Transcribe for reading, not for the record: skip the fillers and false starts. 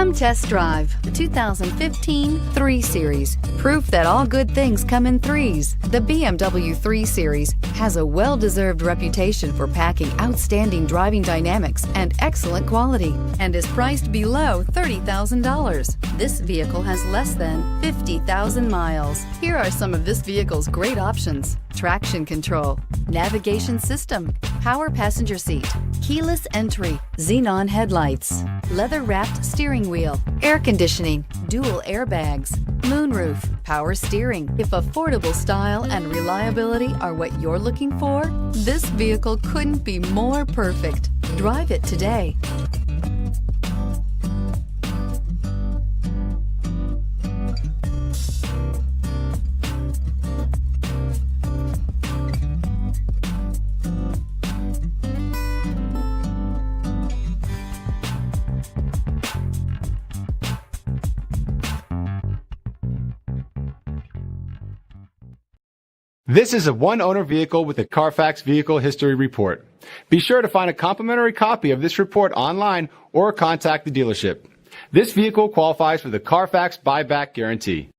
Come test drive the 2015 3 Series. Proof that all good things come in threes. The BMW 3 Series has a well-deserved reputation for packing outstanding driving dynamics and excellent quality, and is priced below $30,000. This vehicle has less than 50,000 miles. Here are some of this vehicle's great options: traction control, navigation system, power passenger seat, keyless entry, xenon headlights, leather-wrapped steering wheel, air conditioning, dual airbags, moonroof, power steering. If affordable style and reliability are what you're looking for, this vehicle couldn't be more perfect. Drive it today. This is a one-owner vehicle with a CARFAX Vehicle History Report. Be sure to find a complimentary copy of this report online or contact the dealership. This vehicle qualifies for the CARFAX Buyback Guarantee.